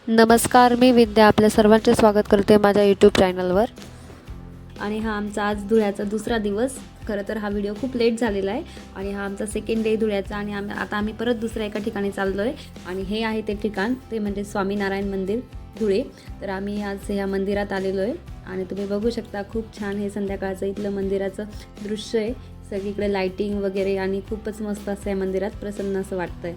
नमस्कार, मी विद्या आपल्या सर्वांचे स्वागत करते माझ्या यूट्यूब चॅनलवर। आणि हा आमचा आज धुळ्याचा दुसरा दिवस। खरं तर हा व्हिडिओ खूप लेट झालेला आहे आणि हा आमचा सेकंड डे धुळ्याचा। आणि आता आम्ही परत दुसऱ्या एका ठिकाणी चाललो आहे आणि हे आहे ते ठिकाण, ते म्हणजे स्वामीनारायण मंदिर धुळे। तर आम्ही आज ह्या मंदिरात आलेलो आहे आणि तुम्ही बघू शकता खूप छान हे संध्याकाळचं इथलं मंदिराचं दृश्य आहे। सगळीकडे लाइटिंग वगैरे आणि खूपच मस्त असं या मंदिरात प्रसन्न असं वाटतंय।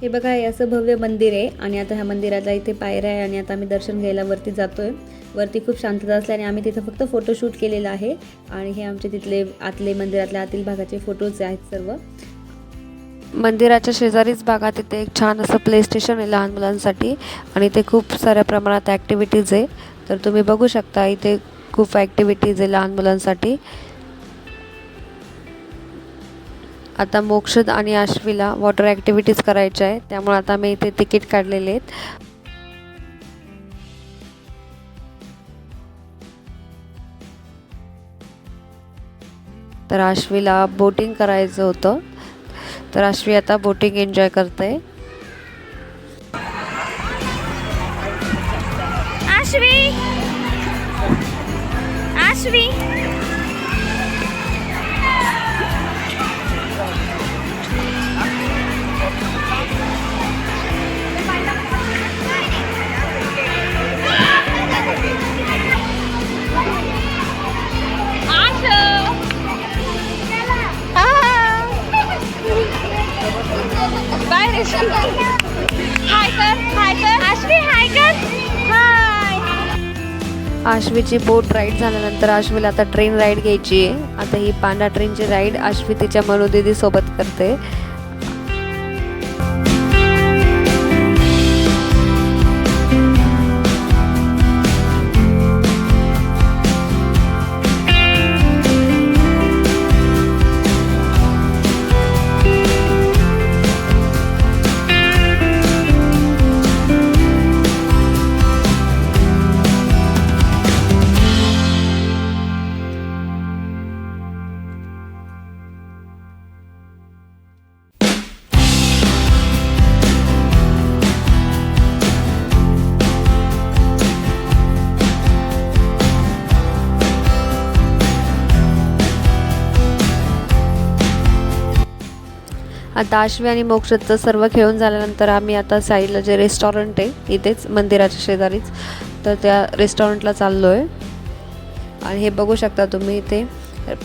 हे बघा, हे असं भव्य मंदिर आहे आणि आता ह्या मंदिराला इथे पायऱ्या आहे आणि आता आम्ही दर्शन घ्यायला वरती जातोय। वरती खूप शांतता असल्याने आम्ही तिथे फक्त फोटोशूट केलेला आहे आणि हे आमचे तिथले आतले मंदिरातल्या आतील भागाचे फोटोज आहेत सर्व। मंदिराच्या शेजारीच भागात तिथे एक छान असं प्ले स्टेशन आहे लहान मुलांसाठी आणि ते खूप साऱ्या प्रमाणात ॲक्टिव्हिटीज आहे। तर तुम्ही बघू शकता इथे खूप ॲक्टिव्हिटीज आहे लहान मुलांसाठी। आता मोक्षद आणि आश्वीला वॉटर ॲक्टिव्हिटीज करायच्या आहे, त्यामुळे आता मी इथे तिकीट काढलेले आहेत। तर आश्वीला बोटिंग करायचं होतं, तर आश्वी आता बोटिंग एन्जॉय करते। आश्वी आश्वी हाय कर आश्वी, हाय कर, हाय। आश्वीची बोट राईड झाल्यानंतर आश्वीला आता ट्रेन राईड घ्यायची आहे। आता ही पांडा ट्रेनची राईड आश्वी तिच्या मनोदीदी सोबत करते। आता आश्वी आणि मोक्षदचं सर्व खेळून झाल्यानंतर आम्ही आता साईडला जे रेस्टॉरंट आहे इथेच मंदिराच्या शेजारीच, तर त्या रेस्टॉरंटला चाललो आहे। आणि हे बघू शकता तुम्ही, इथे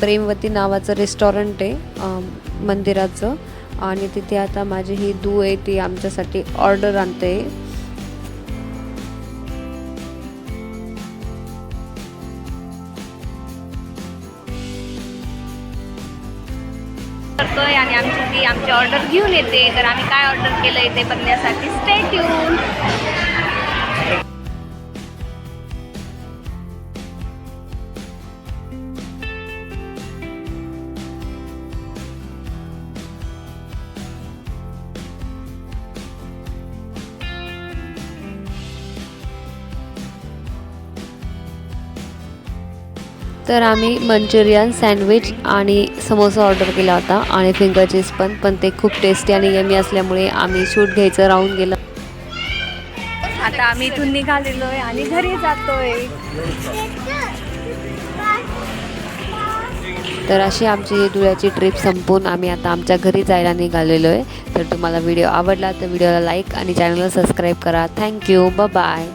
प्रेमवती नावाचं रेस्टॉरंट आहे मंदिराचं। आणि तिथे आता माझी ही दू आहे ती आमच्यासाठी ऑर्डर आणते। करतोय आणि आमची ऑर्डर घेऊन येते। तर आम्ही काय ऑर्डर केलंय ते बघण्यासाठी स्टे ट्यून। तर आम्ही मंचुरियन, सँडविच आणि समोसा ऑर्डर केला होता आणि फिंगर चीज पण ते खूप टेस्टी आणि यमी असल्यामुळे आम्ही शूट घ्यायचं राहून गेलं। आता आम्ही इथून निघालेलो आहे आणि घरी जातोय। तर अशी आमची ही धुळ्याची ट्रिप संपून आम्ही आता आमच्या घरी जायला निघालेलो आहे। तर तुम्हाला व्हिडिओ आवडला तर व्हिडिओला लाईक आणि चॅनलला सबस्क्राईब करा। Thank you, bye bye.